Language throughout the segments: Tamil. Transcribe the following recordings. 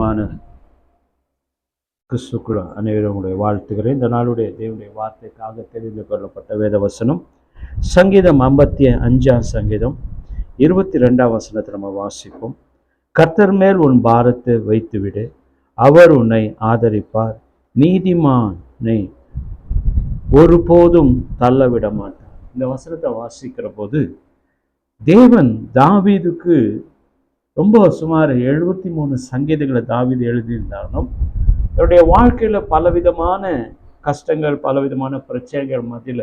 பிரியமான கிறிஸ்துக்குள் அனைவருடைய வாழ்த்துகிறேன். இந்த நாளுடைய தேவனுடைய வார்த்தைக்காக தெரிந்து கொள்ளப்பட்ட வேத வசனம் சங்கீதம் 55 சங்கீதம் 22 வசனத்தை நம்ம வாசிப்போம். கர்த்தர் மேல் உன் பாரத்தை வைத்துவிடு, அவர் உன்னை ஆதரிப்பார், நீதிமானை ஒருபோதும் தள்ளவிட மாட்டார். இந்த வசனத்தை வாசிக்கிற போது தேவன் தாவீதுக்கு ரொம்ப சுமார் 73 சங்கீதங்களை தாவீது எழுதியிருந்தாலும் அவருடைய வாழ்க்கையில் பலவிதமான கஷ்டங்கள், பலவிதமான பிரச்சனைகள் மத்தியில்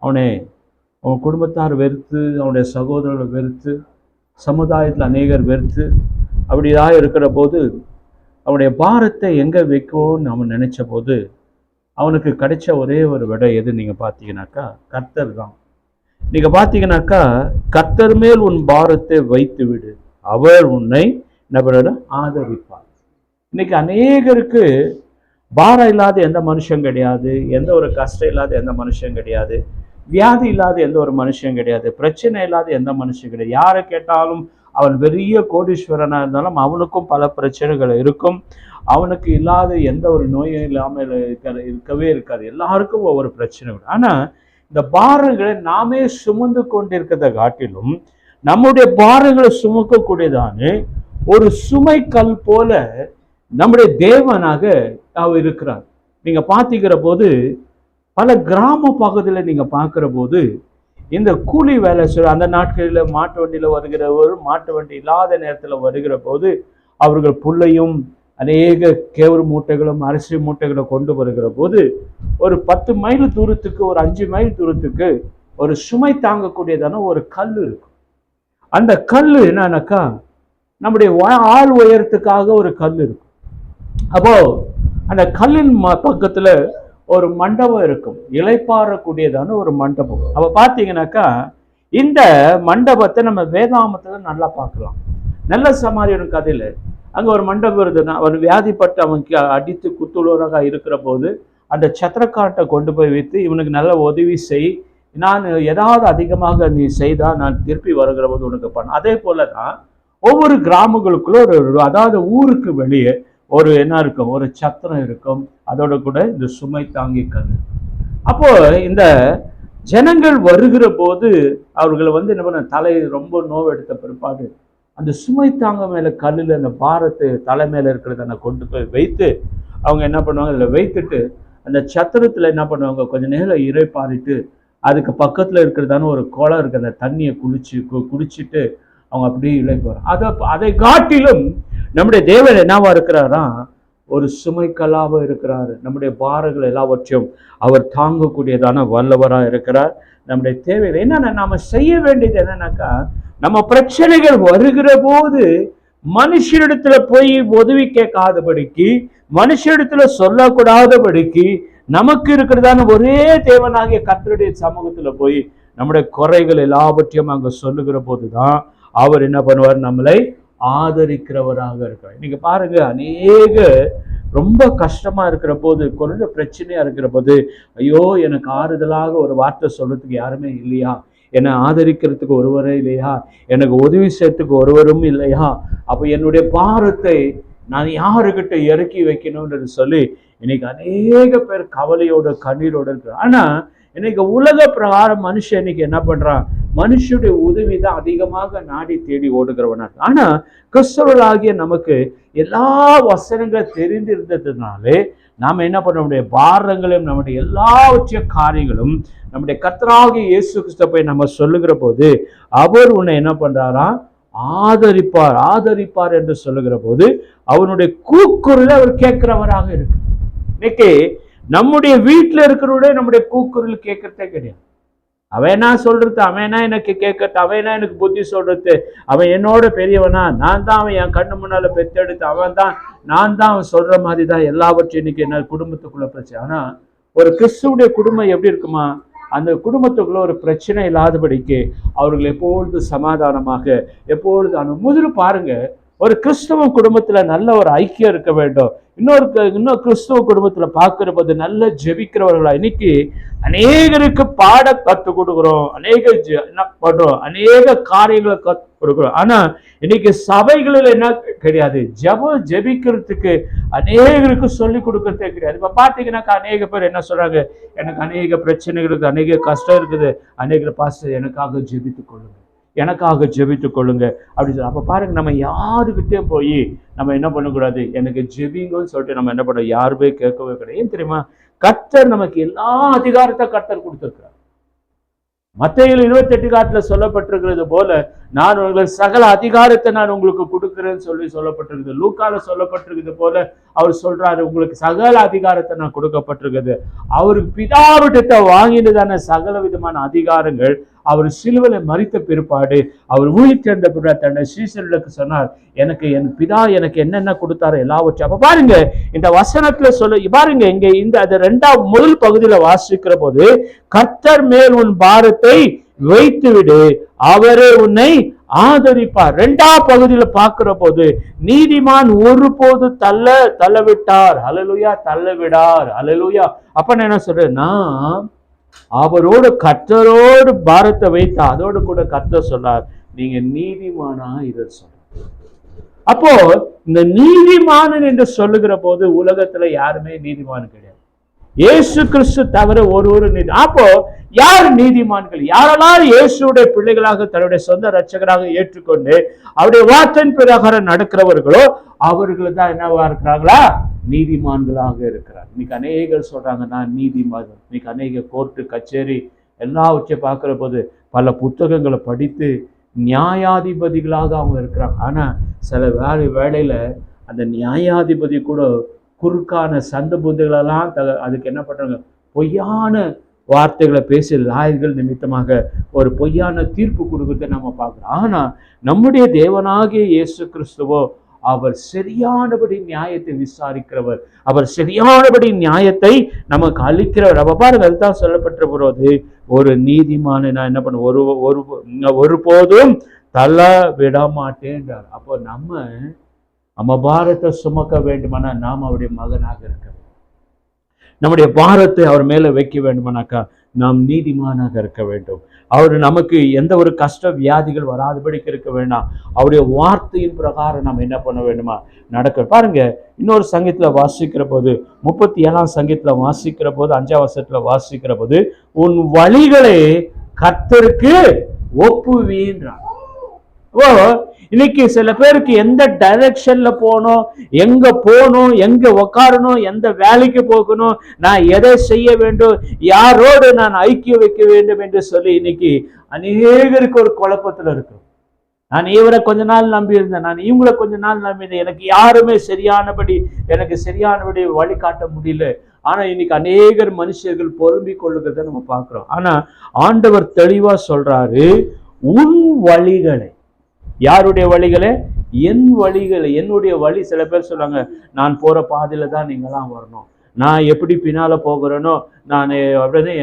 அவன் குடும்பத்தார் வெறுத்து, அவனுடைய சகோதரர்கள் வெறுத்து, சமுதாயத்தில் அநேகர் வெறுத்து அப்படிதான் இருக்கிற போது அவனுடைய பாரத்தை எங்கே வைக்கும்னு அவன் நினைச்ச போது அவனுக்கு கிடைச்ச ஒரே ஒரு விடை எது நீங்கள் பார்த்தீங்கன்னாக்கா கர்த்தர் தான். நீங்கள் பார்த்தீங்கன்னாக்கா கர்த்தர் மேல் உன் பாரத்தை வைத்து விடு, அவர் உன்னை நபரோட ஆதரிப்பார். இன்னைக்கு அநேகருக்கு பாரம் இல்லாத எந்த மனுஷன் கிடையாது, எந்த ஒரு கஷ்டம் இல்லாத எந்த மனுஷன் கிடையாது, வியாதி இல்லாத எந்த ஒரு மனுஷன் கிடையாது, பிரச்சனை இல்லாத எந்த மனுஷன் கிடையாது. யாரை கேட்டாலும் அவன் பெரிய கோடீஸ்வரனாக இருந்தாலும் அவனுக்கும் பல பிரச்சனைகள் இருக்கும். அவனுக்கு இல்லாத எந்த ஒரு நோயும் இல்லாமல் இருக்கவே இருக்காது. எல்லாருக்கும் ஒவ்வொரு பிரச்சனை. ஆனால் இந்த பாரங்களை நாமே சுமந்து கொண்டிருக்கிறத காட்டிலும் நம்முடைய பாரங்களை சுமக்கக்கூடியதான ஒரு சுமை கல் போல நம்முடைய தேவனாக அவர் இருக்கிறார். நீங்க பார்த்திக்கிற போது பல கிராம பகுதியில் நீங்க பார்க்கிற போது இந்த கூலி வேலை செய்ய அந்த நாட்களில் மாட்டு வண்டியில் வருகிறவர், மாட்டு வண்டி இல்லாத நேரத்தில் வருகிற போது அவர்கள் புல்லையும் அநேக கேவுரு மூட்டைகளும் அரிசி மூட்டைகளை கொண்டு வருகிற போது ஒரு 10 மைல் தூரத்துக்கு, ஒரு 5 மைல் தூரத்துக்கு ஒரு சுமை தாங்கக்கூடியதான ஒரு கல் இருக்கும். அந்த கல் என்னன்னாக்கா நம்முடைய ஆள் உயரத்துக்காக ஒரு கல் இருக்கும். அப்போ அந்த கல்லின் பக்கத்துல ஒரு மண்டபம் இருக்கும், இளைப்பாறக்கூடியதான ஒரு மண்டபம். அப்ப பாத்தீங்கன்னாக்கா இந்த மண்டபத்தை நம்ம வேதாமத்துல நல்லா பார்க்கலாம். நல்ல சமாரியன் கதையில அங்க ஒரு மண்டபம் இருந்ததுன்னா அவன் வியாதிப்பட்டு அவனுக்கு அடித்து குத்துள்ளவராக இருக்கிற போது அந்த சத்திரக்காட்டை கொண்டு போய் வைத்து இவனுக்கு நல்ல உதவி செய், நான் ஏதாவது அதிகமாக நீ செய்தா நான் திருப்பி வருகிற போது உனக்கு பண்ண. அதே போலதான் ஒவ்வொரு கிராமங்களுக்குள்ள ஒரு அதாவது ஊருக்கு வெளியே ஒரு என்ன இருக்கும், ஒரு சத்திரம் இருக்கும், அதோட கூட இந்த சுமை தாங்கி கல். அப்போ இந்த ஜனங்கள் வருகிற போது அவர்களை என்ன பண்ண தலை ரொம்ப நோவு எடுத்த பிற்பாடு அந்த சுமை தாங்க மேல கல்லில் அந்த பாரத்தை தலை மேல இருக்கிறத கொண்டு போய் வைத்து அவங்க என்ன பண்ணுவாங்க, அதில் வைத்துட்டு அந்த சத்திரத்துல என்ன பண்ணுவாங்க, கொஞ்ச நேரம் இறைப்பாரிட்டு அதுக்கு பக்கத்துல இருக்கிறதான ஒரு குளம் இருக்கு, அந்த தண்ணியை குடிச்சிட்டு அவங்க அப்படியே இழைப்பார். அதை காட்டிலும் நம்முடைய தேவன் என்னவா இருக்கிறாரா, ஒரு சுமைக்கல்லாக இருக்கிறாரு. நம்முடைய பாரங்கள் எல்லாவற்றையும் அவர் தாங்கக்கூடியதான வல்லவரா இருக்கிறார். நம்முடைய தேவைகள் என்னன்னா நாம செய்ய வேண்டியது என்னன்னாக்கா, நம்ம பிரச்சனைகள் வருகிற போது மனுஷரிடத்துல போய் உதவி கேட்காதபடிக்கு, மனுஷரிடத்துல சொல்லக்கூடாதபடிக்கு நமக்கு இருக்கிறதான ஒரே தேவனாகிய கர்த்தருடைய சமூகத்துல போய் நம்முடைய குறைகள் எல்லாவற்றையும் அங்க சொல்லுகிற போதுதான் அவர் என்ன பண்ணுவார், நம்மளை ஆதரிக்கிறவராக இருக்கிறார். நீங்க பாருங்க, அநேக ரொம்ப கஷ்டமா இருக்கிற போது, கொஞ்சம் பிரச்சனையா இருக்கிற போது, ஐயோ எனக்கு ஆறுதலாக ஒரு வார்த்தை சொல்றதுக்கு யாருமே இல்லையா, என்னை ஆதரிக்கிறதுக்கு ஒருவரே இல்லையா, எனக்கு உதவி செய்யறதுக்கு ஒருவரும் இல்லையா, அப்ப என்னுடைய பாரத்தை நான் யாருக்கிட்ட இறக்கி வைக்கணும்ன்றது சொல்லி இன்னைக்கு அநேக பேர் கவலையோட கண்ணீரோட இருக்கிறார். ஆனா இன்னைக்கு உலக பிரகாரம் மனுஷன் இன்னைக்கு என்ன பண்றான், மனுஷனுடைய உதவி தான் அதிகமாக நாடி தேடி ஓடுகிறவனா. ஆனா கிறிஸ்தவர்களாகிய நமக்கு எல்லா வசனங்களும் தெரிந்திருந்ததுனாலே நாம என்ன பண்ண முடியும், பாரங்களையும் நம்முடைய எல்லாவற்றையும் காரியங்களும் நம்முடைய கர்த்தராகிய இயேசு கிறிஸ்துவை நம்ம சொல்லுகிற போது அவர் உன்னை என்ன பண்றாரா, ஆதரிப்பார் என்று சொல்லுகிற போது அவனுடைய கூக்குரலை அவர் கேட்கிறவராக இருக்கு. இன்னைக்கு நம்முடைய வீட்டுல இருக்கிறவருடைய நம்முடைய கூக்குரல் கேட்கறதே கிடையாது. அவனா சொல்றது, அவனா எனக்கு கேட்கறது, அவனா எனக்கு புத்தி சொல்றது, அவன் என்னோட பெரியவனா, நான் தான் அவன் என் கண்ணு முன்னால பெத்தெடுத்து அவன் தான், நான் தான் அவன் சொல்ற மாதிரி தான் எல்லாவற்றையும் இன்னைக்கு என்ன குடும்பத்துக்குள்ள பிரச்சனை. ஆனா ஒரு கிறிஸ்துவுடைய குடும்பம் எப்படி இருக்குமா, அந்த குடும்பத்துக்குள்ள ஒரு பிரச்சனை இல்லாதபடிக்கு அவர்கள் எப்பொழுது சமாதானமாக எப்பொழுது முதல்ல பாருங்க, ஒரு கிறிஸ்தவ குடும்பத்துல நல்ல ஒரு ஐக்கியம் இருக்க வேண்டும். இன்னொரு கிறிஸ்தவ குடும்பத்துல பார்க்கிற போது நல்ல ஜெபிக்கிறவர்களா இன்னைக்கு அநேகருக்கு பாட கத்து கொடுக்கிறோம், என்ன பண்றோம், அநேக காரியங்களை கத்து கொடுக்கிறோம். ஆனா இன்னைக்கு சபைகளில் என்ன கிடையாது, ஜெபிக்கிறதுக்கு அநேகருக்கு சொல்லி கொடுக்கறதே கிடையாது. இப்ப பாத்தீங்கன்னாக்கா அநேக பேர் என்ன சொல்றாங்க, எனக்கு அநேக பிரச்சனைகள் இருக்குது, அநேக கஷ்டம் இருக்குது, அநேக பாஸ்டர் எனக்காக ஜெபித்துக் கொள்ளுங்க, எனக்காக ஜெபித்துக் கொள்ளுங்க அப்படின்னு சொல்லி. அப்ப பாருங்க, நம்ம யாருக்கிட்டே போய் நம்ம என்ன பண்ணக்கூடாது, எனக்கு ஜெபிங்கன்னு சொல்லிட்டு நம்ம என்ன பண்ணோம், யாருமே கேட்கவே கிடையாது. ஏன் தெரியுமா, கர்த்தர் நமக்கு எல்லா அதிகாரத்தை கர்த்தர் கொடுத்திருக்கிறார். மத்தேயு 28 சொல்லப்பட்டிருக்கிறது போல, நான் உங்களுக்கு சகல அதிகாரத்தை நான் உங்களுக்கு கொடுக்கிறேன்னு சொல்லப்பட்டிருக்குது. லூக்கால சொல்லப்பட்டிருக்கிறது போல அவர் சொல்றாரு, உங்களுக்கு சகல அதிகாரத்தை நான் கொடுக்கப்பட்டிருக்குது. அவருக்கு பிதாவிடத்தை வாங்கினதான சகல விதமான அதிகாரங்கள் அவர் சிலுவையில மரித்த பிற்பாடு அவர் உயிர்த்தெழுந்த பிற்பாடு தன்னுடைய சீஷர்களுக்கு சொன்னார், எனக்கு என் பிதா எனக்கு என்னென்ன கொடுத்தாரோ எல்லாவற்றையும். அப்ப பாருங்க, இந்த வசனத்துல பாருங்க, இங்க இந்த முதல் பகுதியில வாசிக்கிற போது, கர்த்தர் மேல் உன் பாரத்தை வைத்து விடு, அவரே உன்னை ஆதரிப்பார். 2ஆம் பகுதியில பார்க்கிற போது, நீதிமான் ஒருபோது தள்ளவிட்டார், அல்லேலூயா, தள்ளவிடார், அல்லேலூயா. அப்ப நான் என்ன சொல்றேன்னா, அவரோடு கர்த்தரோடு பாரத்தை வைத்து அதோடு கூட கர்த்தர் சொன்னார், நீங்க நீதிமானா இதை சொல்ற. அப்போ இந்த நீதிமானன் என்று சொல்லுகிற போது உலகத்துல யாருமே நீதிமான் கிடையாது, இயேசு கிறிஸ்து தவிர ஒரு நீதி. அப்போ யார் நீதிமான்கள்? யாரெல்லாம் இயேசுடைய பிள்ளைகளாக தன்னுடைய சொந்த ரட்சகராக ஏற்றுக்கொண்டு அவருடைய வார்த்தையின் பிரகாரம் நடக்கிறவர்களோ அவர்கள் தான் என்னவா இருக்கிறாங்களா, நீதிமான்களாக இருக்கிறார். இன்னைக்கு அநேகர் சொல்றாங்க நான் நீதிமான். இன்னைக்கு அநேக கோர்ட்டு கச்சேரி எல்லாவற்றையும் பார்க்கிற போது பல புத்தகங்களை படித்து நியாயாதிபதிகளாக அவங்க இருக்கிறாங்க. ஆனா சில வேளையில அந்த நியாயாதிபதி கூட குறுக்கான சந்த புத்திகளெல்லாம் அதுக்கு என்ன பண்றாங்க, பொய்யான வார்த்தைகளை பேசி லாயர்கள் நிமித்தமாக ஒரு பொய்யான தீர்ப்பு கொடுக்கறத நம்ம பார்க்கிறோம். ஆனா நம்முடைய தேவனாகிய இயேசு கிறிஸ்துவோ அவர் சரியானபடி நியாயத்தை விசாரிக்கிறவர், அவர் சரியானபடி நியாயத்தை நமக்கு அளிக்கிறவர். அப்ப பாருங்க, அதுதான் சொல்லப்பட்ட போது, ஒரு நீதிமான நான் என்ன பண்ண ஒருபோதும் தள்ள விட மாட்டேன்றார். அப்போ நம்ம பாரத்தை சுமக்க வேண்டுமானா நாம் அவருடைய மகனாக இருக்க வேண்டும். நம்முடைய பாரத்தை அவர் மேல வைக்க வேண்டுமானாக்கா நாம் நீதிமானாக இருக்க வேண்டும். அவர் நமக்கு எந்த ஒரு கஷ்ட வியாதிகள் வராதபடிக்கு இருக்க வேண்டாம். அவருடைய வார்த்தையின் பிரகாரம் நாம் என்ன பண்ண வேண்டுமா நடக்க. பாருங்க, இன்னொரு சங்கீதத்துல வாசிக்கிற போது, 37ஆம் சங்கீதத்துல வாசிக்கிற போது 5ஆம் வசனத்துல வாசிக்கிற போது, உன் வழிகளை கர்த்தருக்கு ஒப்புவீன்றார். ஓ, இன்னைக்கு சில பேருக்கு எந்த டைரக்ஷன்ல போகணும், எங்க போகணும், எங்க உக்காரணும், எந்த வேலைக்கு போகணும், நான் எதை செய்ய வேண்டும், யாரோடு நான் ஐக்கியம் வைக்க வேண்டும் என்று சொல்லி இன்னைக்கு அநேகருக்கு ஒரு குழப்பத்துல இருக்கும். நான் இவரை கொஞ்ச நாள் நம்பி இருந்தேன், நான் இவங்களை கொஞ்ச நாள் நம்பினேன், எனக்கு யாருமே சரியானபடி வழிகாட்ட முடியல. ஆனா இன்னைக்கு அநேகர் மனுஷர்கள் பொறும்பிக் கொள்ளுகிறத நம்ம பார்க்கிறோம். ஆனா ஆண்டவர் தெளிவா சொல்றாரு, உன் வழிகளை. யாருடைய வழிகளை? என் வழிகளை, என்னுடைய வழி. சில பேர் சொல்லுவாங்க, நான் போற பாதையில தான் நீங்களாம் வரணும், நான் எப்படி பின்னால போகிறேனோ நான் அப்படியே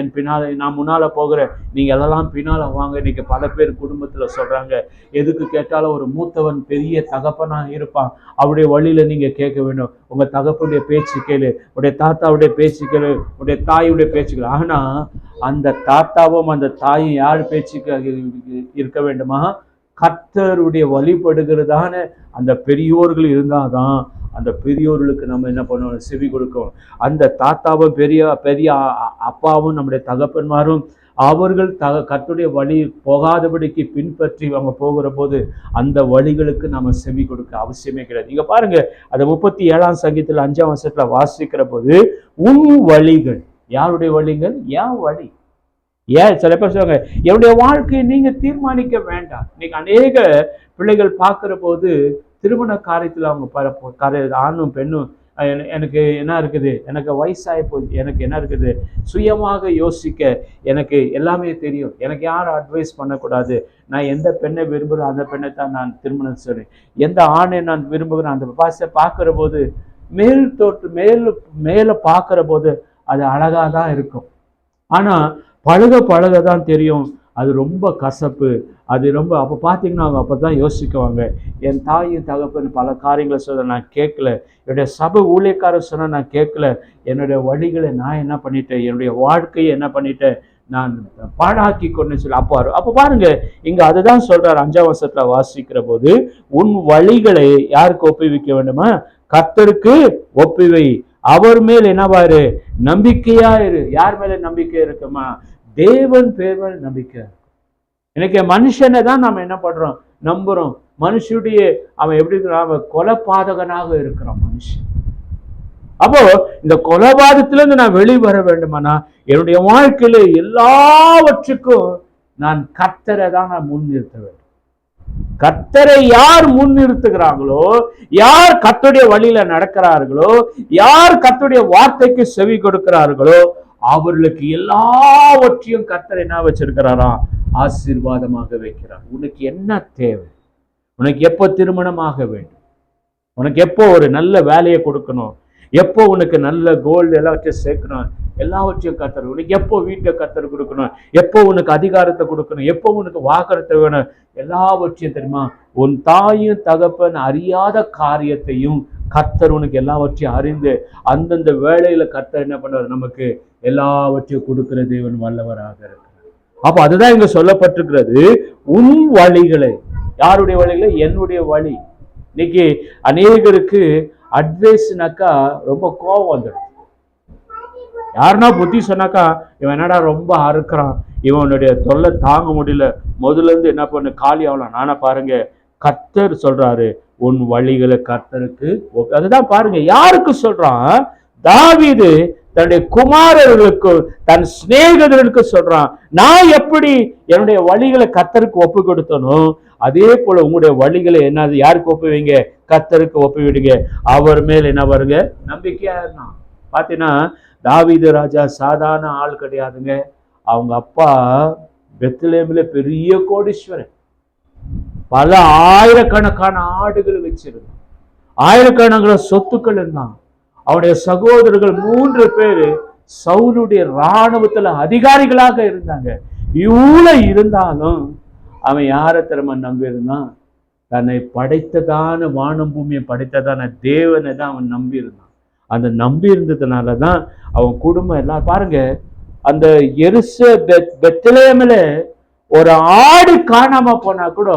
நான் முன்னால போகிறேன், நீங்க எல்லாம் பின்னால வாங்க. இன்னைக்கு பல பேர் குடும்பத்துல சொல்றாங்க, எதுக்கு கேட்டாலும் ஒரு மூத்தவன் பெரிய தகப்பனா இருப்பான், அவருடைய வழியில நீங்க கேட்க வேண்டும், உங்க தகப்பனுடைய பேச்சு கேளு, உடைய தாத்தாவுடைய பேச்சு கேளு, உடைய தாயுடைய பேச்சு கேளு. ஆனா அந்த தாத்தாவும் அந்த தாயும் யார் பேச்சுக்கு இருக்க வேண்டுமா? கர்த்தருடைய வழிபடுகிறதான அந்த பெரியோர்கள் இருந்தாதான் அந்த பெரியோர்களுக்கு நம்ம என்ன பண்ணணும், செவி கொடுக்கணும். அந்த தாத்தாவும் பெரிய அப்பாவும் நம்முடைய தகப்பன்மாரும் அவர்கள் கர்த்தருடைய வழி போகாதபடிக்கு பின்பற்றி அவங்க போகிற போது அந்த வழிகளுக்கு நம்ம செவி கொடுக்க அவசியமே கிடையாது. இங்க பாருங்க, அந்த 37ஆம் சங்கீதத்துல 5ஆம் வசனத்துல வாசிக்கிற போது, உன் வழிகள். யாருடைய வழிகள்? என் வழி. ஏன் சில பேர் சொல்லுவாங்க, என்னுடைய வாழ்க்கையை நீங்க தீர்மானிக்க வேண்டாம். இன்னைக்கு அநேக பிள்ளைகள் பார்க்கிற போது திருமண காரியத்துல அவங்க ஆணும் பெண்ணும், எனக்கு என்ன இருக்குது, எனக்கு வயசாகி போச்சு, எனக்கு என்ன இருக்குது, சுயமாக யோசிக்க எனக்கு எல்லாமே தெரியும், எனக்கு யாரும் அட்வைஸ் பண்ணக்கூடாது, நான் எந்த பெண்ணை விரும்புகிறேன் அந்த பெண்ணை தான் நான் திருமணம் செய்றேன், எந்த ஆணை நான் விரும்புகிறேன் அந்த பாசை பார்க்கிற போது மேல பார்க்கிற போது அது அழகா தான் இருக்கும். ஆனா பழக தான் தெரியும் அது ரொம்ப கசப்பு, அது ரொம்ப. அப்போ பார்த்தீங்கன்னா அவங்க அப்போ தான் யோசிக்குவாங்க, என் தாயின் தகப்பன் பல காரியங்களை சொல்ல நான் கேட்கல, என்னுடைய சபை ஊழியக்காரர் சொன்ன நான் கேட்கல, என்னுடைய வழிகளை நான் என்ன பண்ணிட்டேன், என்னுடைய வாழ்க்கையை என்ன பண்ணிட்டேன், நான் பாழாக்கி கொண்டு சொல்லி. அப்போ பாருங்க, இங்க அதுதான் சொல்றாரு 5ஆம் வசனத்துல வாசிக்கிற போது, உன் வழிகளை யாருக்கு ஒப்புவிக்க வேண்டுமா? கர்த்தருக்கு ஒப்புவை, அவர் மேல் என்னவாரு? நம்பிக்கையா இரு. யார் மேல நம்பிக்கை இருக்குமா? தேவன் பேர் மேல் நம்பிக்கை. எனக்கு மனுஷனை தான் நாம என்ன பண்றோம்? நம்புறோம். மனுஷனுடைய அவன் எப்படி இருக்கிறான்? அவன் கொலைபாதகனாக இருக்கிறான் மனுஷன். அப்போ இந்த கொலைபாதத்திலிருந்து நான் வெளிவர வேண்டுமானா என்னுடைய வாழ்க்கையில எல்லாவற்றுக்கும் நான் கர்த்தரை தான் நான் முன்னிறுத்த வேண்டும். கர்த்தரை யார் முன்னிறுத்துகிறாங்களோ, யார் கர்த்தருடைய வழியில நடக்கிறார்களோ, யார் கர்த்தருடைய வார்த்தைக்கு செவி கொடுக்கிறார்களோ, அவர்களுக்கு எல்லாவற்றையும் கர்த்தர் என்ன வச்சிருக்கிறாராம்? ஆசீர்வாதமாக வைக்கிறார். உனக்கு என்ன தேவை? உனக்கு எப்போ திருமணமாக வேண்டும்? உனக்கு எப்போ ஒரு நல்ல வேலையை கொடுக்கணும்? எப்போ உனக்கு நல்ல கோல்டு எல்லாவற்றையும் சேர்க்கணும்? எல்லாவற்றையும் கர்த்தர். உனக்கு எப்போ வீட்டை கர்த்தர் கொடுக்கணும்? எப்போ உனக்கு அதிகாரத்தை கொடுக்கணும்? எப்போ உனக்கு வாக்குறத்தை வேணும்? எல்லாவற்றையும் தெரியுமா? உன் தாயும் தகப்பன் அறியாத காரியத்தையும் கர்த்தர் உனக்கு எல்லாவற்றையும் அறிந்து அந்தந்த வேளையில கர்த்தர் என்ன பண்ணுவார்? நமக்கு எல்லாவற்றையும் கொடுக்கிற தேவன் வல்லவராக இருக்கிறார். அப்ப அதுதான் இங்க சொல்லப்பட்டிருக்கிறது. உன் வழிகளை. யாருடைய வழிகளை? என்னுடைய வழி. இன்னைக்கு அநேகருக்கு அட்வைஸ்னாக்கா ரொம்ப கோபம் வந்துடும். யாருன்னா புத்தி சொன்னாக்கா, இவன் என்னடா ரொம்ப அறுக்கிறான், இவனுடைய தொல்லை தாங்க முடியல, முதல்ல இருந்து என்ன பண்ணு காலி ஆகலாம். நானா பாருங்க, கர்த்தர் சொல்றாரு உன் வழிகளை கர்த்தருக்கு. அதுதான் பாருங்க, யாருக்கு சொல்றான்? தாவீது தன்னுடைய குமாரர்களுக்கு, தன் சிநேகிதர்களுக்கு சொல்றான், நான் எப்படி என்னுடைய வழிகளை கர்த்தருக்கு ஒப்பு கொடுத்தனோ அதே போல உங்களுடைய வழிகளை என்ன யாருக்கு ஒப்புவீங்க? கர்த்தருக்கு ஒப்புவிடுங்க. அவர் மேல் என்ன வருங்க? நம்பிக்கையா இருந்தான். பாத்தீங்கன்னா தாவீது ராஜா சாதாரண ஆள் கிடையாதுங்க. அவங்க அப்பா பெத்லெஹேமிலே பெரிய கோடீஸ்வரன். பல ஆயிரக்கணக்கான ஆடுகள் வச்சிருந்தான், ஆயிரக்கணக்கான சொத்துக்கள் இருந்தான். அவனுடைய சகோதரர்கள் 3 பேரு சவுலுடைய இராணுவத்துல அதிகாரிகளாக இருந்தாங்க. இவ்வளவு இருந்தாலும் அவன் யாரை திறமை நம்பி இருந்தான்? தன்னை படைத்ததான வானம் பூமியை படைத்ததான தேவனை தான் அவன் நம்பி இருந்தான். அந்த நம்பி இருந்ததுனாலதான் அவன் குடும்பம் எல்லாம் பாருங்க, அந்த பெத்லெஹேமிலே ஒரு ஆடு காணாம போனா கூட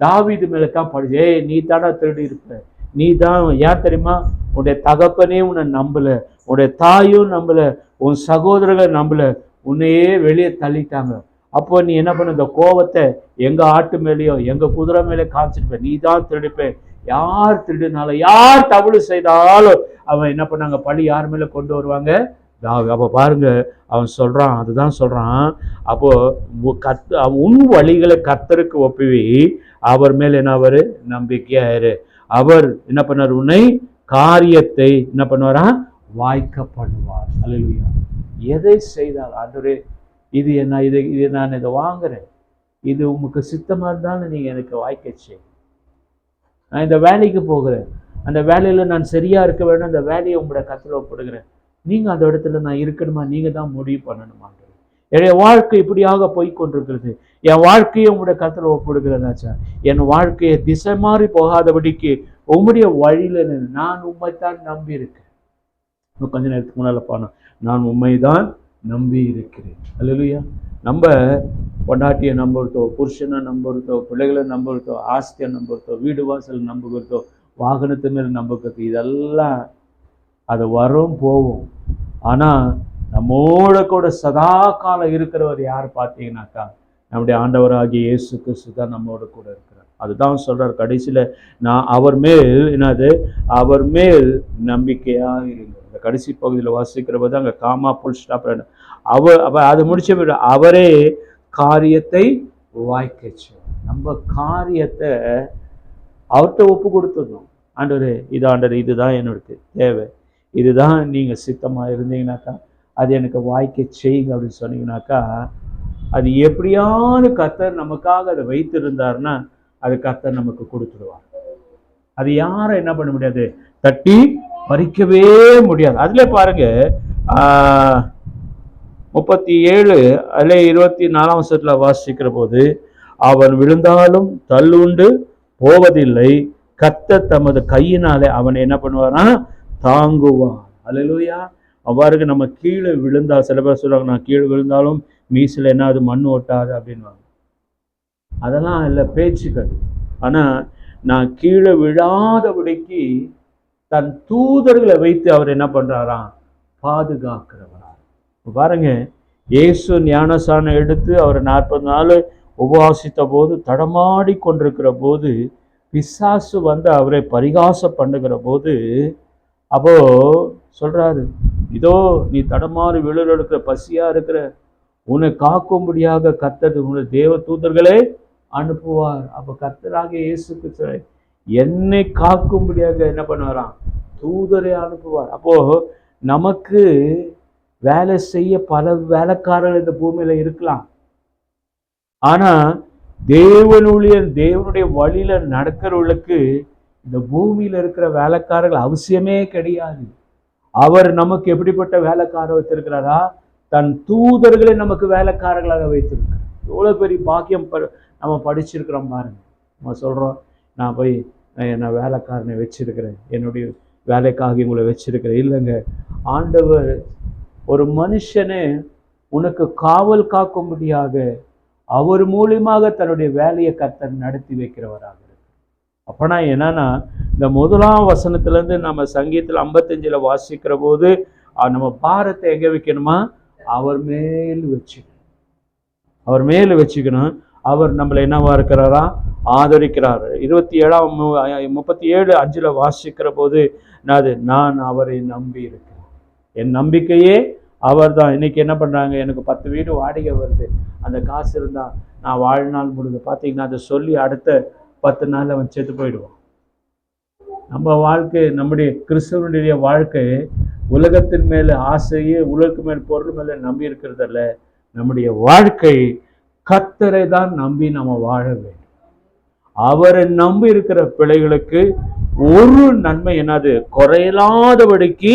தாவீது மேல தான் படி, ஏய் நீ தானே திருடி இருப்ப, நீ தான். ஏன் தெரியுமா? உன்னுடைய தகப்பனே உன்னை நம்பல, உன்னுடைய தாயும் நம்பல, உன் சகோதரர்கள் நம்பல, உன்னையே வெளியே தள்ளிட்டாங்க. அப்போ நீ என்ன பண்ண? இந்த கோபத்தை எங்க ஆட்டு மேலேயோ எங்க குதிரை மேலே காமிச்சிருப்ப, நீ தான் திருடிப்ப. யார் திருடினாலும், யார் தவறு செய்தாலும் அவன் என்ன பண்ணாங்க? பழி யார் மேல கொண்டு வருவாங்க? அப்ப பாருங்க, அவன் சொல்றான், அதுதான் சொல்றான். அப்போ உன் வழிகளை கர்த்தருக்கு ஒப்புவி, அவர் மேல் என்ன அவரு? நம்பிக்கையாயிரு. அவர் என்ன பண்ணார்? உன்னை காரியத்தை என்ன பண்ணுவாரா? வாய்க்க பண்ணுவார். அல்லேலூயா. எதை செய்தால் ஆண்டவரே இது என்ன, இது நான் இதை வாங்குறேன், இது உங்களுக்கு சித்தமா இருந்தாலும் நீங்க எனக்கு வாய்க்க செய். நான் இந்த வேலைக்கு போகிறேன், அந்த வேலையில நான் சரியா இருக்க வேண்டும், அந்த வேலையை உங்களோட கருத்துல ஒப்படுகிறேன். நீங்க அந்த இடத்துல நான் இருக்கணுமா? நீங்க தான் முடிவு பண்ணணுமா? என்னுடைய வாழ்க்கை இப்படியாக போய்கொண்டிருக்கிறது, என் வாழ்க்கையை உங்களுடைய கருத்துல ஒப்படுகிறதாச்சா? என் வாழ்க்கையை திசை மாறி போகாதபடிக்கு உங்களுடைய வழியில நான் உண்மைத்தான் நம்பி இருக்கேன். கொஞ்ச நேரத்துக்கு முன்னால போனோம், நான் உண்மைதான் நம்பி இருக்கிறேன். அல்லேலூயா. நம்ம பொண்டாட்டியை நம்புறதோ, புருஷனை நம்புறதோ, பிள்ளைகளை நம்புறதோ, ஆஸ்தியை நம்புறதோ, வீடு வாசல் நம்புகிறதோ, வாகனத்து மேல் நம்புகிறது, இதெல்லாம் அது வரும் போகும். ஆனா நம்மோட கூட சதா காலம் இருக்கிறவர் யார் பார்த்தீங்கன்னாக்கா, நம்முடைய ஆண்டவராகிய இயேசு கிறிஸ்து தான் நம்மோட கூட இருக்கிறார். அதுதான் சொல்றார் கடைசியில, நான் அவர் மேல் என்னது? அவர் மேல் நம்பிக்கையா இருங்க. இந்த கடைசி பகுதியில் வாசிக்கிற போது அங்க காமா புல் ஸ்டாப் அது முடிச்ச பிறகு அவரே காரியத்தை வாய்க்க. நம்ம காரியத்தை அவர்கிட்ட ஒப்பு கொடுத்துடணும். ஆண்டவரே இது, ஆண்டவரே இதுதான் என்னோட தேவை, இதுதான் நீங்க சித்தமா இருந்தீங்கன்னாக்கா அது எனக்கு வாய்க்க செய்யுங்க அப்படின்னு சொன்னீங்கன்னாக்கா, அது எப்படியாவது கர்த்தர் நமக்காக அதை வைத்திருந்தாருன்னா அது கர்த்தர் நமக்கு கொடுத்துடுவார். அது யாரும் என்ன பண்ண முடியாது? தட்டி பறிக்கவே முடியாது. அதுல பாருங்க, 37 அல்ல 24 வாசிக்கிற போது, அவன் விழுந்தாலும் தள்ளுண்டு போவதில்லை, கர்த்தர் தமது கையினாலே அவன் என்ன பண்ணுவாரா, தாங்குவார். அல்லேலூயா. அவ்வாறு நம்ம கீழே விழுந்தா, சில பேர் சொல்லுவாங்க, நான் கீழே விழுந்தாலும் மீசில் என்ன அது மண் ஓட்டாது அப்படின்வாங்க. அதெல்லாம் இல்லை, பேச்சுக்கள். ஆனா நான் கீழே விழாதபடிக்கு தன் தூதர்களை வைத்து அவர் என்ன பண்றாராம், பாதுகாக்கிறவரா. பாருங்க, இயேசு ஞானசானம் எடுத்து அவர் 40 நாள் உபவாசித்த போது தடமாடி கொண்டிருக்கிற போது பிசாசு வந்து அவரை பரிகாசம் பண்ணுகிற போது, அப்போ சொல்றாரு, இதோ நீ தடமாறி விழுற இருக்கிற, பசியா இருக்கிற, உன்னை காக்கும்படியாக கர்த்தர் உன்னை தேவ தூதர்களே அனுப்புவார். அப்ப கர்த்தராக இயேசுக்கு என்னை காக்கும்படியாக என்ன பண்ணுவாராம், தூதரை அனுப்புவார். அப்போ நமக்கு வேலை செய்ய பல வேலைக்காரர்கள் இந்த பூமியில இருக்கலாம். ஆனா தேவனுடைய வழியில நடக்கிறவர்களுக்கு இந்த பூமியில இருக்கிற வேலைக்காரர்கள் அவசியமே கிடையாது. அவர் நமக்கு எப்படிப்பட்ட வேலைக்காரர் வைத்திருக்கிறாரா, தன் தூதர்களை நமக்கு வேலைக்காரர்களாக வைத்திருக்கிறார். எவ்வளவு பெரிய பாக்கியம் நம்ம படிச்சிருக்கிறோம் பாருங்க. நம்ம சொல்றோம், நான் போய் நான் வேலைக்காரனை வச்சிருக்கிறேன், என்னுடைய வேலைக்காக உங்களை வச்சிருக்கிறேன். இல்லைங்க, ஆண்டவர் ஒரு மனுஷனை உனக்கு காவல் காக்கும்படியாக அவர் மூலியமாக தன்னுடைய வேலையை கர்த்தர் நடத்தி வைக்கிறவராக இருக்கு. அப்பனா என்னன்னா, இந்த முதலாம் வசனத்திலேருந்து நம்ம சங்கீதத்தில் 55 வாசிக்கிற போது நம்ம பாரத்தை எங்க வைக்கணுமா, அவர் மேல் வச்சுக்கணும். அவர் மேல் வச்சுக்கணும். அவர் நம்மளை என்னவா இருக்கிறாரா, ஆதரிக்கிறார். 37:5 வாசிக்கிற போது நான் அவரை நம்பி இருக்கிறேன், என் நம்பிக்கையே அவர் தான். இன்னைக்கு என்ன பண்றாங்க, எனக்கு 10 வீடு வாடகை வருது, அந்த காசு இருந்தா நான் வாழ்நாள் முழுது பார்த்தீங்கன்னா அதை சொல்லி அடுத்த 10 நாள் அவன் செத்து போயிடுவான். நம்ம வாழ்க்கை, நம்முடைய கிறிஸ்தவனுடைய வாழ்க்கை உலகத்தின் மேல ஆசையே, உலகத்து மேல் பொருள் மேல நம்பி இருக்கிறதல்ல. நம்முடைய வாழ்க்கை கர்த்தரை தான் நம்பி நம்ம வாழ வேண்டும். அவரை நம்பி இருக்கிற பிள்ளைகளுக்கு ஒரு நன்மை என்னது, குறையில்லாதபடிக்கு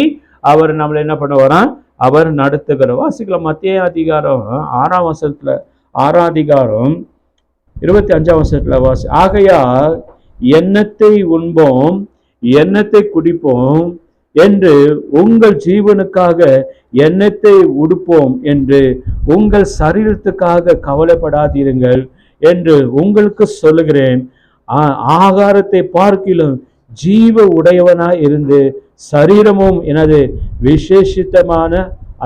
அவர் நம்மளை என்ன பண்ணுவாராம், அவர் நடத்துகிற. வாசிக்கலாம், மத்திய அதிகாரம் 6ஆம் வசனத்துல, 6ஆம் அதிகாரம் 25ஆம் வசனத்துல வாசி. ஆகையால் எண்ணத்தை உண்போம், எண்ணத்தை குடிப்போம் என்று உங்கள் ஜீவனுக்காக எண்ணத்தை உடுப்போம் என்று உங்கள் சரீரத்துக்காக கவலைப்படாதீர்கள் என்று உங்களுக்கு சொல்லுகிறேன். ஆகாரத்தை பார்க்கிலும் ஜீவ உடையவனாய் இருந்து சரீரமும் எனது விசேஷித்தமான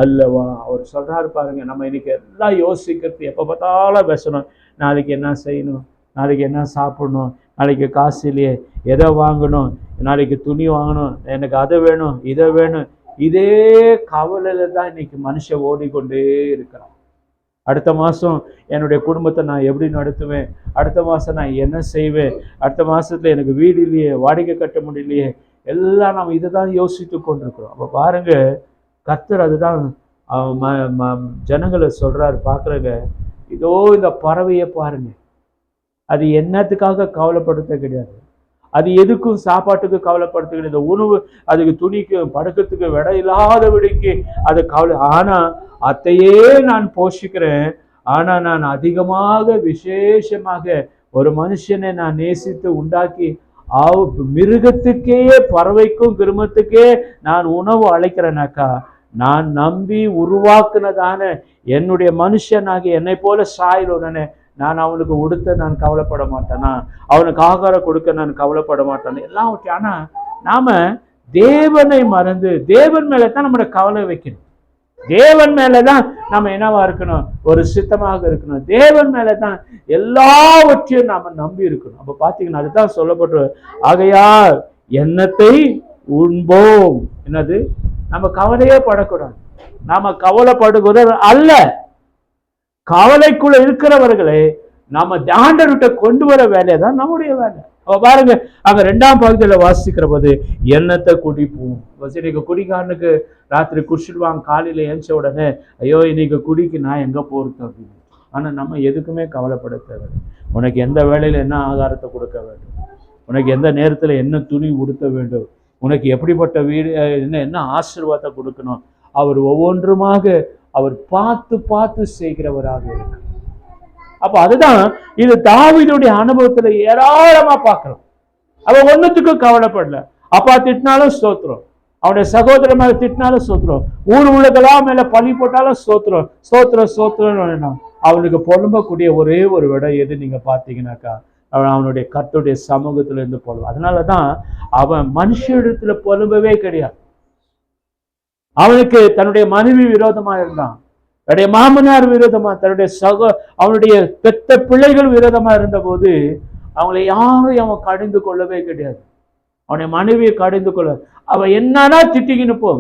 அல்லவா. அவர் சொல்றாரு பாருங்க, நம்ம இன்னைக்கு எல்லாம் யோசிக்கிறது, எப்போ பார்த்தாலும் பேசணும், நாளைக்கு என்ன செய்யணும், நாளைக்கு என்ன சாப்பிடணும், நாளைக்கு காசு இல்லையே, எதை வாங்கணும், நாளைக்கு துணி வாங்கணும், எனக்கு அதை வேணும் இதை வேணும். இதே கவலையில தான் இன்னைக்கு மனுஷன் ஓடிக்கொண்டே இருக்கிறான். அடுத்த மாதம் என்னுடைய குடும்பத்தை நான் எப்படி நடத்துவேன், அடுத்த மாதம் நான் என்ன செய்வேன், அடுத்த மாதத்தில் எனக்கு வீடு இல்லையே, வாடகை கட்ட முடியலையே, எல்லாம் நம்ம இதை தான் யோசித்து கொண்டிருக்கிறோம். அப்போ பாருங்க, கர்த்தர் அதுதான் ஜனங்களை சொல்றாரு. பார்க்குறங்க, இதோ இந்த பறவையை பாருங்க, அது என்னத்துக்காக கவலைப்படுத்த கிடையாது, அது எதுக்கும் சாப்பாட்டுக்கு கவலைப்படுத்த கிடையாது, உணவு அதுக்கு துணிக்கு படுக்கிறதுக்கு விட இல்லாதபடிக்கு அது கவலை. ஆனா அத்தையே நான் போஷிக்கிறேன், ஆனா நான் அதிகமாக விசேஷமாக ஒரு மனுஷனை நான் நேசித்து உண்டாக்கி மிருகத்துக்கே, பறவைக்கும் கிருமத்துக்கே நான் உணவு அழைக்கிறேனாக்கா, நான் நம்பி உருவாக்குனதான என்னுடைய மனுஷனாகி என்னை போல சாயலுடனே நான் அவனுக்கு உடுத்த நான் கவலைப்பட மாட்டேனா, அவனுக்கு ஆகாரம் கொடுக்க நான் கவலைப்பட மாட்டேன் எல்லாம். ஆனா நாம தேவனை மறந்து தேவன் மேலதான் நம்மளோட கவலை வைக்கணும். தேவன் மேலதான் நம்ம என்னவா இருக்கணும், ஒரு சித்தமாக இருக்கணும். தேவன் மேலதான் எல்லாவற்றையும் நாம நம்பி இருக்கணும். அப்ப பாத்தீங்கன்னா அதுதான் சொல்லப்பட்டு, ஆகையால் எண்ணத்தை உண்போம். என்னது, நம்ம கவலையே படக்கூடாது. நாம கவலைப்படுகிறது அல்ல, கவலைக்குள்ள இருக்கிறவர்களை நாம ஆண்டவர்கிட்ட கொண்டு வர வேலையதான் நம்முடைய வேலை. பாருங்க, அங்க 2ஆம் பகுதியில வாசிக்கிற போது எண்ணத்தை குடிப்போம். இன்னைக்கு குடிக்காரனுக்கு ராத்திரி குடிச்சிடுவாங்க, காலையில ஏஞ்ச உடனே ஐயோ இன்னைக்கு குடிக்கு நான் எங்க போறது அப்படின்னு. ஆனா நம்ம எதுக்குமே கவலைப்பட தேவை. உனக்கு எந்த வேலையில என்ன ஆகாரத்தை கொடுக்க வேண்டும், உனக்கு எந்த நேரத்துல என்ன துணி உடுத்த வேண்டும், உனக்கு எப்படிப்பட்ட வீடு என்ன ஆசீர்வாதத்தை கொடுக்கணும், அவர் ஒவ்வொன்றுமாக அவர் பார்த்து பார்த்து செய்கிறவராக இருக்கு. அப்ப அதுதான் இது தாவீதுடைய அனுபவத்துல ஏராளமா பார்க்கலாம். அவன் ஒன்னுத்துக்கும் கவலைப்படல. அப்பா திட்டினாலும் ஸ்தோத்திரம், அவனுடைய சகோதரன் மேல திட்டினாலும் ஸ்தோத்திரம், ஊர் உள்ளதெல்லாம் மேல பழி போட்டாலும் ஸ்தோத்திரம், ஸ்தோத்திரம் ஸ்தோத்திரம். அவனுக்கு புலம்பக்கூடிய ஒரே ஒரு விடம் எது நீங்க பாத்தீங்கன்னாக்கா, அவனுடைய கர்த்தருடைய சமூகத்துல இருந்து புலம்பு. அதனாலதான் அவன் மனுஷிடத்துல புலம்பவே கிடையாது. அவனுக்கு தன்னுடைய மனைவி விரோதமா இருந்தான், தன்னுடைய மாமனார் விரோதமா, அவனுடைய பெத்த பிள்ளைகள் விரோதமா இருந்த போது அவங்களை யாரும் அவன் கடிந்து கொள்ளவே கிடையாது. அவனுடைய மனைவியை கடிந்து கொள்ள அவன் என்னன்னா திட்டிக்கின்னு போ.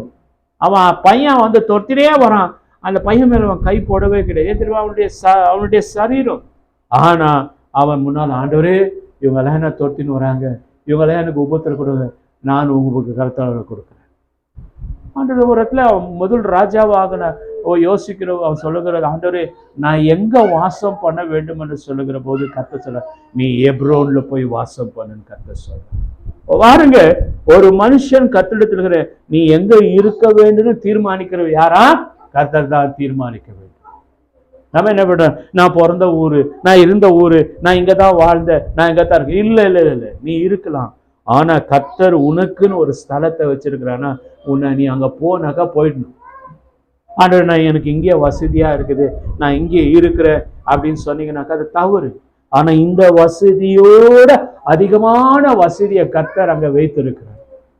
அவன் பையன் வந்து தொத்தினே வரான், அந்த பையன் மேல அவன் கை போடவே கிடையாது. அவனுடைய சரீரம். ஆனா அவன் முன்னால், ஆண்டவரே இவங்கெல்லாம் என்ன தொத்தின்னு வராங்க, இவங்கெல்லாம் எனக்கு உபத்திரம் கொடுங்க, நான் உங்களுக்கு கருத்தாளரை கொடுக்குறேன். ஆண்டவர் ஒரு இடத்துல முதல் ராஜாவாக யோசிக்கிற அவன் சொல்லுகிறது, ஆண்டவரே நான் எங்க வாசம் பண்ண வேண்டும் என்று சொல்லுகிற போது கர்த்தர் சொல்ல, நீ எப்ரோன்ல போய் வாசம் பண்ணுன்னு கர்த்தர் சொல்ல. பாருங்க, ஒரு மனுஷன் கர்த்தரிடத்தில் இருக்கிற நீ எங்க இருக்க வேண்டும் தீர்மானிக்கிற யாரா? கர்த்தர் தான் தீர்மானிக்க வேண்டும். நம்ம என்ன பண்றோம், நான் பிறந்த ஊரு, நான் இருந்த ஊரு, நான் இங்கதான் வாழ்ந்த, நான் இங்கதான் இருக்கேன். இல்ல இல்ல இல்ல, நீ இருக்கலாம். ஆனா கர்த்தர் உனக்குன்னு ஒரு ஸ்தலத்தை வச்சிருக்கிறான்னா உன்னை நீ அங்க போனாக்கா போயிடணும். ஆண்டவர் நான் எனக்கு இங்கே வசதியா இருக்குது, நான் இங்கே இருக்கிறேன் அப்படின்னு சொன்னீங்கன்னாக்கா அது தவறு. ஆனா இந்த வசதியோட அதிகமான வசதியை கர்த்தர் அங்க வைத்திருக்கிறார்.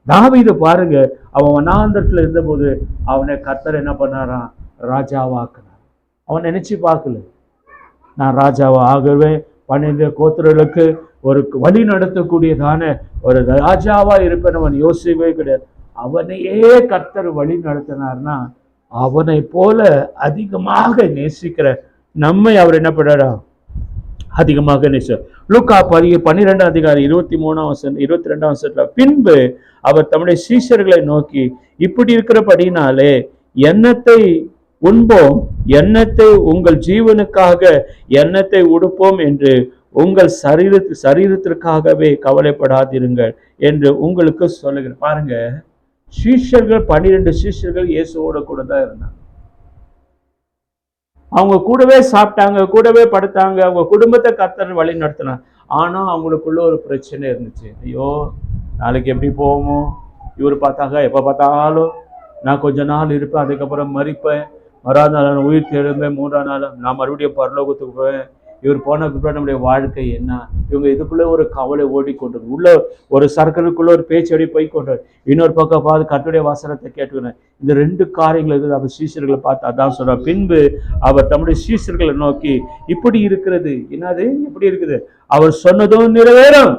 தாவீது பாருங்க, அவன் வனாந்தரத்துல இருந்த போது அவனை கர்த்தர் என்ன பண்ணாராம்? ராஜாவாக்குனார். அவன் நினைச்சு பார்க்கல, நான் ராஜாவா ஆகவே 12 கோத்திரங்களுக்கு ஒரு வழி நடத்தக்கூடியதான ஒரு ராஜாவா இருப்பேன் அவன் யோசிக்கவே கிடையாது. அவனையே கர்த்தர் வழி நடத்தினார்னா அவனை போல அதிகமாக நேசிக்கிற நம்மை அவர் என்ன பண்றாரா? அதிகமாக நேசிக்கிறார். லூக்கா 12 அதிகாரம் 22 பின்பு அவர் தம்முடைய சீஷர்களை நோக்கி, இப்படி இருக்கிறபடினாலே எண்ணத்தை உண்போம், எண்ணத்தை உங்கள் ஜீவனுக்காக எண்ணத்தை உடுப்போம் என்று உங்கள் சரீரத்திற்காகவே கவலைப்படாதிருங்கள் என்று உங்களுக்கு சொல்லுகிறேன். பாருங்க, சீஷர்கள் 12 சீஷர்கள் இயேசுவோட கூட தான் இருந்தாங்க. அவங்க கூடவே சாப்பிட்டாங்க, கூடவே படுத்தாங்க, அவங்க குடும்பத்தை கர்த்தர் வழி நடத்தினாங்க. ஆனா அவங்களுக்குள்ள ஒரு பிரச்சனை இருந்துச்சு. ஐயோ நாளைக்கு எப்படி போவோமோ, இவர் பார்த்தாங்க எப்ப பார்த்தாலும் நான் கொஞ்ச நாள் இருப்பேன், அதுக்கப்புறம் மறிப்பேன், மறாத நாள் உயிர் தெழும்பேன், 3ஆம் நாள் நான் மறுபடியும் பரலோகத்துக்கு போவேன், இவர் போன பிற்பாடு நம்முடைய வாழ்க்கை என்ன? இவங்க இதுக்குள்ள ஒரு கவலை ஓடிக்கொண்டு உள்ள ஒரு சர்க்கிளுக்குள்ள ஒரு பேச்சு அப்படி போய்கொண்டு, இன்னொரு பக்கம் பார்த்து கர்த்தருடைய வசனத்தை கேட்டுக்கிறேன். இந்த 2 காரியங்கள் இருக்குது. அவர் சீஷர்களை பார்த்து அதான் சொல்றார். பின்பு அவர் தம்முடைய சீஷர்களை நோக்கி, இப்படி இருக்கிறது. என்னது எப்படி இருக்குது? அவர் சொன்னதும் நிறைவேறும்.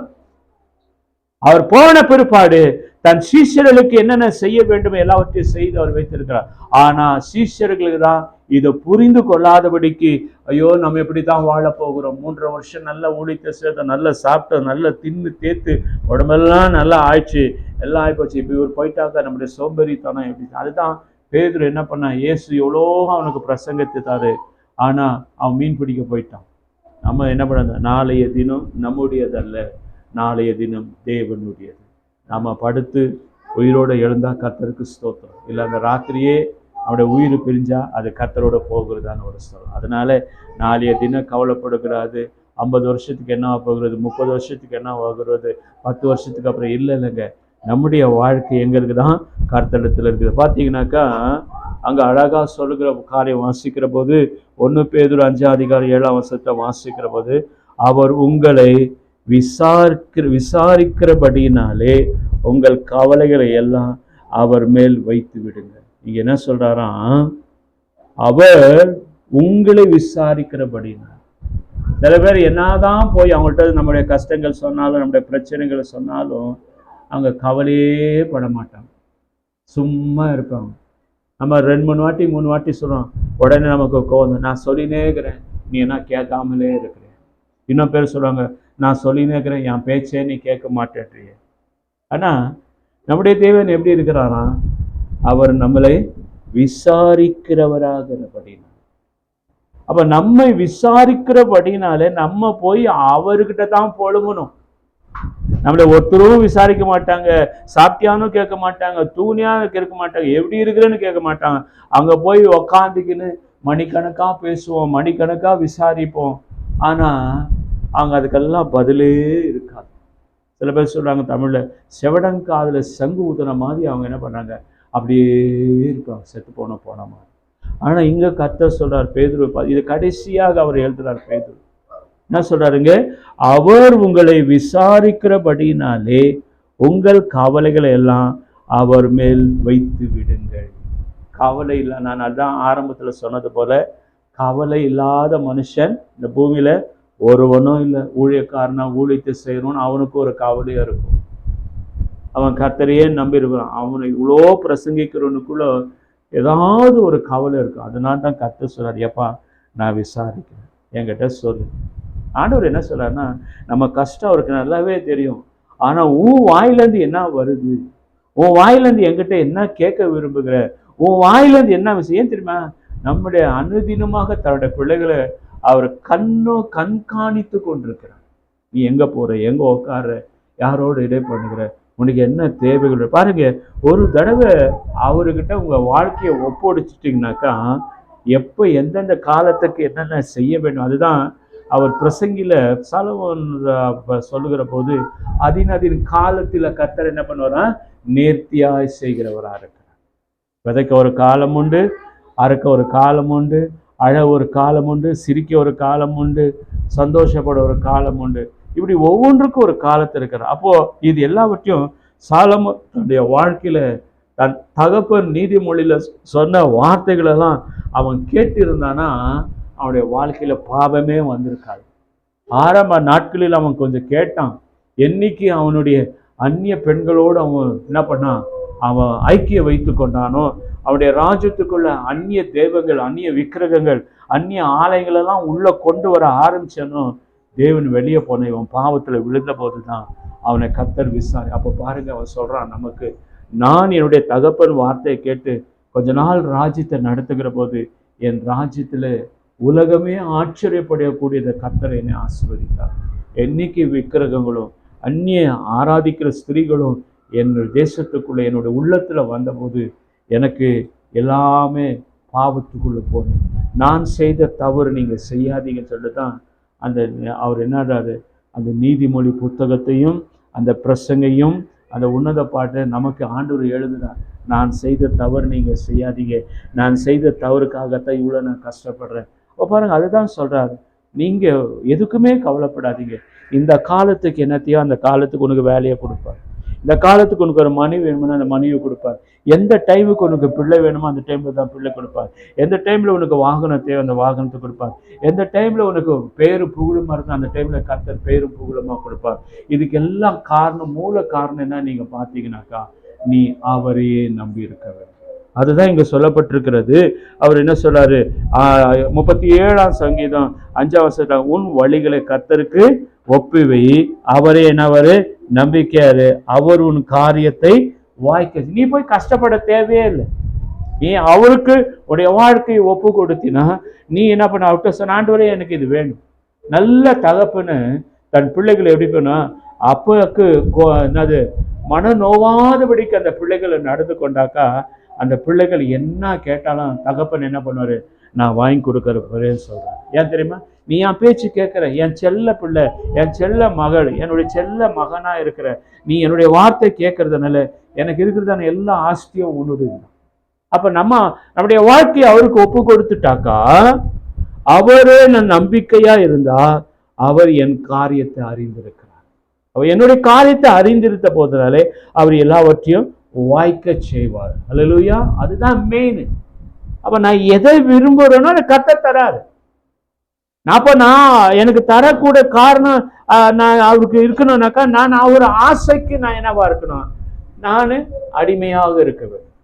அவர் போன பிற்பாடு தன் சீஷர்களுக்கு என்னென்ன செய்ய வேண்டும் எல்லாவற்றையும் செய்து அவர் வைத்திருக்கிறார். ஆனா சீஷர்களுக்கு தான் இதை புரிந்து கொள்ளாதபடிக்கு, ஐயோ நம்ம எப்படித்தான் வாழ போகிறோம், 3.5 வருஷம் நல்லா ஊழியத்தை சேர்த்த, நல்லா சாப்பிட்டோம், நல்லா தின்னு தேத்து உடம்பெல்லாம் நல்லா ஆயிடுச்சு, எல்லாம் ஆயிப்போச்சு, இப்போ இவர் போயிட்டாக்கா நம்முடைய சோம்பேறித்தனம் எப்படி? அதுதான் பேதுரு என்ன பண்ணான், இயேசு எவ்வளோ அவனுக்கு பிரசங்கத்தாரு, ஆனா அவன் மீன் பிடிக்க போயிட்டான். நம்ம என்ன பண்ண, நாளைய தினம் நம்முடையதல்ல, நாளைய தினம் தேவனுடையது. நம்ம படுத்து உயிரோடு எழுந்தா கர்த்தருக்கு ஸ்தோத்திரம், இல்லை அந்த ராத்திரியே அவனுடைய உயிர் பிரிஞ்சா அது கர்த்தரோட போகிறதான ஒரு ஸ்தலம். அதனால நாளைய தினம் கவலைப்படக்கூடாது. 50 வருஷத்துக்கு என்ன போகிறது, 30 வருஷத்துக்கு என்ன ஆகுறது, 10 வருஷத்துக்கு அப்புறம் இல்லைங்க. நம்முடைய வாழ்க்கை எங்க இருக்குதான்? கர்த்தரிடத்துல இருக்குது. பார்த்தீங்கன்னாக்கா அங்க அழகா சொல்லுகிற காரியம் வாசிக்கிற போது 1 பேதுரு 5 அதிகாரம் 7ஆம் வசனத்தை வாசிக்கிற போது, அவர் உங்களை விசாரிக்கிறபடினாலே உங்கள் கவலைகளை எல்லாம் அவர் மேல் வைத்து விடுங்க. நீங்க என்ன சொல்றாராம்? அவர் உங்களை விசாரிக்கிறபடினா. சில பேர் என்னதான் போய் அவங்கள்ட்ட நம்முடைய கஷ்டங்கள் சொன்னாலும் நம்முடைய பிரச்சனைகளை சொன்னாலும் அவங்க கவலையே பட மாட்டாங்க, சும்மா இருப்பாங்க. நம்ம 2-3 வாட்டி 3 வாட்டி சொல்றோம், உடனே நமக்கு கோவம், நான் சொல்லினே இருக்கிறேன் நீ என்ன கேட்காமலே இருக்கிறேன். இன்னும் பேர் சொல்லுவாங்க, நான் சொல்லினே இருக்கிறேன் என் பேச்சே நீ கேட்க மாட்டேன்றிய. ஆனா நம்முடைய தேவன் எப்படி இருக்கிறாராம்? அவர் நம்மளை விசாரிக்கிறவராகிறபடினா. அப்ப நம்மை விசாரிக்கிறபடினாலே நம்ம போய் அவர்கிட்ட தான் புலம்பணும். நம்மள ஒருத்தரும் விசாரிக்க மாட்டாங்க, சாப்பிட்டியான்னு கேட்க மாட்டாங்க, தூணியான்னு கேட்க மாட்டாங்க, எப்படி இருக்கிறேன்னு கேட்க மாட்டாங்க. அங்க போய் உக்காந்துக்கின்னு மணிக்கணக்கா பேசுவோம், மணிக்கணக்கா விசாரிப்போம். ஆனா அவங்க அதுக்கெல்லாம் பதிலே இருக்காது. சில பேர் சொல்றாங்க தமிழ்ல, செவடங்காதுல சங்கு ஊத்துன மாதிரி அவங்க என்ன பண்ணாங்க, அப்படியே இருப்பாங்க, செத்து போன மாதிரி. ஆனா இங்க கர்த்தர் சொல்றார், பேதுரு இது கடைசியாக அவர் எழுதுறார். பேதுரு என்ன சொல்றாருங்க, அவர் உங்களை விசாரிக்கிறபடினாலே உங்கள் கவலைகளை எல்லாம் அவர் மேல் வைத்து விடுங்கள். கவலை இல்லை. நான் அதான் ஆரம்பத்துல சொன்னது போல, கவலை இல்லாத மனுஷன் இந்த பூமியில ஒருவனும் இல்லை. ஊழியக்காரனா ஊழியத்தை செய்யணும்னு அவனுக்கு ஒரு கவலையா இருக்கும். அவன் கர்த்தரையே நம்பி இருக்கிறான். அவனை இவ்வளோ பிரசங்கிக்கிறவனுக்குள்ள ஏதாவது ஒரு கவலை இருக்கும். அதனால தான் கர்த்தர் சொல்றாரு, ஏப்பா நான் விசாரிக்கிறேன், என்கிட்ட சொல்லு. ஆண்டவர் என்ன சொல்றாருன்னா, நம்ம கஷ்டம் அவருக்கு நல்லாவே தெரியும். ஆனா உன் வாயிலேருந்து என்ன வருது, உன் வாயிலேருந்து என்கிட்ட என்ன கேட்க விரும்புகிற, உன் வாயிலேருந்து என்ன விஷயம் ஏன் தெரியுமா? நம்முடைய அனுதினமாக தன்னுடைய பிள்ளைகளை அவர் கண்காணித்து கொண்டிருக்கிறார். நீ எங்க போற, எங்க உட்கார, யாரோடு இடை பண்ணுகிற, உனக்கு என்ன தேவைகள் பாருங்க. ஒரு தடவை அவர்கிட்ட உங்க வாழ்க்கையை ஒப்படைச்சிட்டிங்கனாக்கா, எப்போ எந்தெந்த காலத்துக்கு என்னென்ன செய்ய வேண்டும், அதுதான் அவர் பிரசங்கில சாலமோன் சொல்லுகிற போது, அதின் காலத்தில் கர்த்தர் என்ன பண்ணுவாரா, நேர்த்தியாய் செய்கிறவராக இருக்கிறார். விதைக்க ஒரு காலம் உண்டு, அறுக்க ஒரு காலம் உண்டு, அழ ஒரு காலம் உண்டு, சிரிக்க ஒரு காலம் உண்டு, சந்தோஷப்பட ஒரு காலம் உண்டு. இப்படி ஒவ்வொன்றுக்கும் ஒரு காலத்தில் இருக்கிறார். அப்போ இது எல்லாவற்றையும் சாலமோன் தன்னுடைய வாழ்க்கையில தன் தகப்பன் நீதிமொழியில சொன்ன வார்த்தைகளெல்லாம் அவன் கேட்டிருந்தானா அவனுடைய வாழ்க்கையில பாவமே வந்திருக்காது. ஆரம்ப நாட்களில் அவன் கொஞ்சம் கேட்டான். என்னைக்கு அவனுடைய அந்நிய பெண்களோடு அவன் என்ன பண்ணான், அவன் ஐக்கிய வைத்து கொண்டானோ, அவனுடைய ராஜ்யத்துக்குள்ள அந்நிய தெய்வங்கள், அந்நிய விக்கிரகங்கள், அந்நிய ஆலயங்களெல்லாம் உள்ள கொண்டு வர ஆரம்பிச்சானோ, தேவன் வெளியே போன இவன் பாவத்துல விழுந்த போதுதான் அவனை கர்த்தர் விசாரி. அப்போ பாருங்க, அவன் சொல்றான் நமக்கு, நான் என்னுடைய தகப்பன் வார்த்தையை கேட்டு கொஞ்ச நாள் ராஜ்யத்தை நடத்துகிற போது என் ராஜ்யத்துல உலகமே ஆச்சரியப்படக்கூடிய இந்த கர்த்தரை என்னை ஆசீர்வதித்தார். என்னைக்கு விக்கிரகங்களும் அந்நிய ஆராதிக்கிற ஸ்திரீகளும் என் தேசத்துக்குள்ள என்னுடைய உள்ளத்துல வந்தபோது எனக்கு எல்லாமே பாவத்துக்குள்ள போனேன். நான் செய்த தவறு நீங்க செய்யாதீங்கன்னு சொல்லிதான் அந்த அவர் என்னடாரு, அந்த நீதிமொழி புத்தகத்தையும் அந்த பிரசங்கையும் அந்த உன்னத பாட்டை நமக்கு ஆண்டவர் எழுதுறார். நான் செய்த தவறு நீங்க செய்யாதீங்க, நான் செய்த தவறுக்காகத்தான் இவ்வளோ நான் கஷ்டப்படுறேன். இப்போ பாருங்க, அதுதான் சொல்றாரு, நீங்க எதுக்குமே கவலைப்படாதீங்க. இந்த காலத்துக்கு என்னத்தையோ அந்த காலத்துக்கு உனக்கு வேலையை கொடுப்பார். இந்த காலத்துக்கு உனக்கு ஒரு மனைவி வேணும்னா அந்த மனைவி கொடுப்பார். எந்த டைமுக்கு உனக்கு பிள்ளை வேணுமோ அந்த டைம்ல தான் பிள்ளை கொடுப்பார். எந்த டைம்ல உனக்கு வாகனம் தேவை அந்த வாகனத்தை கொடுப்பார். எந்த டைம்ல உனக்கு பேரு புகழுமா இருக்கும் அந்த டைம்ல கர்த்தர் பேரும் புகழுமா கொடுப்பார். இதுக்கு எல்லாம் காரணம், மூல காரணம் என்ன நீங்க பார்த்தீங்கன்னாக்கா, நீ அவரையே நம்பி இருக்க வேண்டும். அதுதான் இங்க சொல்லப்பட்டிருக்கிறது. அவர் என்ன சொல்றாரு, 37ஆம் சங்கீதம் 5ஆம் வசனம், உன் வழிகளை கர்த்தருக்கு ஒப்புவை, அவரே என்னவரு நம்பிக்கையாரு, அவர் உன் காரியத்தை வாய்க்க. நீ போய் கஷ்டப்பட தேவையே இல்லை. நீ அவருக்கு உடைய வாழ்க்கையை ஒப்பு கொடுத்தினா நீ என்ன பண்ண, அவர்கிட்ட சொன்ன, ஆண்டவரே எனக்கு இது வேணும். நல்ல தகப்பன்னு தன் பிள்ளைகளை எப்படி பண்ணா, அப்பக்கு என்னது மன நோவாதபடிக்கு அந்த பிள்ளைகளை நடந்து கொண்டாக்கா, அந்த பிள்ளைகள் என்ன கேட்டாலும் தகப்பன் என்ன பண்ணுவாரு, நான் வாங்கி கொடுக்கறேன்னு சொல்றேன். ஏன் தெரியுமா, நீ என் பேச்சு கேட்கிற, என் செல்ல பிள்ளை, என் செல்ல மகள், என்னுடைய செல்ல மகனா இருக்கிற நீ என்னுடைய வார்த்தை கேட்கறதுனால எனக்கு இருக்கிறதான எல்லா ஆஸ்தியும் உன்னுடைய. அப்ப நம்முடைய வாழ்க்கையை அவருக்கு ஒப்பு கொடுத்துட்டாக்கா, அவரே நான் நம்பிக்கையா இருந்தா அவர் என் காரியத்தை அறிந்திருக்கிறார். அவர் என்னுடைய காரியத்தை அறிந்திருந்த போதனாலே அவர் எல்லாவற்றையும் வாய்க்க செய்வார். அல்லேலூயா. அதுதான் மெயின். அப்ப நான் எதை விரும்புறேனோ கர்த்தர் தராரு. அப்ப நான் எனக்கு தரக்கூடிய காரணம் நான் அவருக்கு இருக்கணும்னாக்கா, நான் அவர் ஆசைக்கு நான் என்னவா இருக்கணும், நான் அடிமையாக இருக்க வேண்டும்.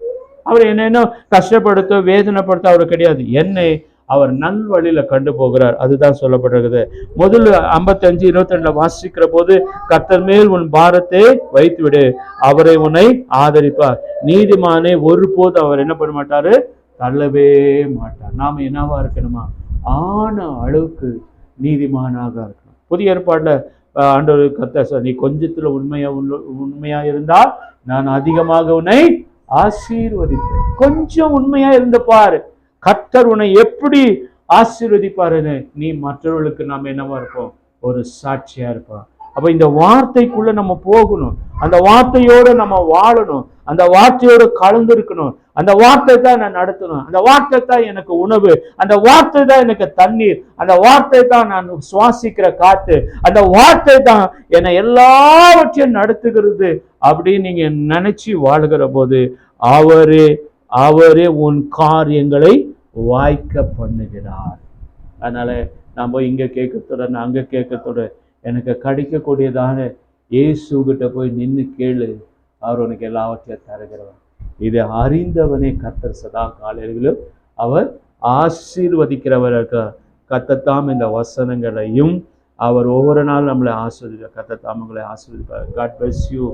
அவர் என்ன கஷ்டப்படுத்த வேதனைப்படுத்த அவர் கிடையாது. என்னை அவர் நல் வழியில கண்டு போகிறார். அதுதான் சொல்லப்படுகிறது. முதல்ல 55:22 வாசிக்கிற போது, கர்த்தர் மேல் உன் பாரத்தை வைத்து விடு, அவரை உன்னை ஆதரிப்பார். நீதிமானை ஒருபோது அவர் என்ன பண்ண மாட்டாரு, தள்ளவே மாட்டார். நாம என்னவா இருக்கணுமா, ஆன அளவுக்கு நீதிமானாக இருக்கணும். புதிய ஏற்பாடுல ஆண்டவர் கர்த்தர் நீ கொஞ்சத்துல உண்மையா இருந்தால் நான் அதிகமாக உன்னை ஆசீர்வதிப்பேன். கொஞ்சம் உண்மையா இருந்து பாரு, கர்த்தர் உன்னை எப்படி ஆசீர்வதிப்பாருன்னு. நீ மற்றவர்களுக்கு நாம என்னவா இருப்போம்? ஒரு சாட்சியா இருப்போம். அப்ப இந்த வார்த்தைக்குள்ள நம்ம போகணும், அந்த வார்த்தையோட நம்ம வாழணும், அந்த வார்த்தையோட கலந்து இருக்கணும். அந்த வார்த்தை தான் நான் நடத்தணும், அந்த வார்த்தை தான் எனக்கு உணவு, அந்த வார்த்தை தான் எனக்கு தண்ணீர், அந்த வார்த்தை தான் நான் சுவாசிக்கிற காத்து, அந்த வார்த்தை தான் என்னை எல்லாவற்றையும் நடத்துகிறது அப்படின்னு நீங்க நினைச்சு வாழ்கிற போது அவரே உன் காரியங்களை வாய்க்க பண்ணுகிறார். அதனால நம்ம இங்க கேட்கறதோட அங்க கேட்கறதோட எனக்கு கிடைக்கக்கூடியதான இயேசுகிட்ட போய் நின்று கேளு, அவர் உனக்கு எல்லாவற்றையும் தருகிறவர். இதை அறிந்தவனே கர்த்தர் சதா காலையிலும் அவர் ஆசீர்வதிக்கிறவர். கர்த்தர் இந்த வசனங்களையும் அவர் ஒவ்வொரு நாள் நம்மளை ஆசீர்வதிப்பார். கர்த்தர் உங்களை ஆசீர்வதிப்பார். God bless you.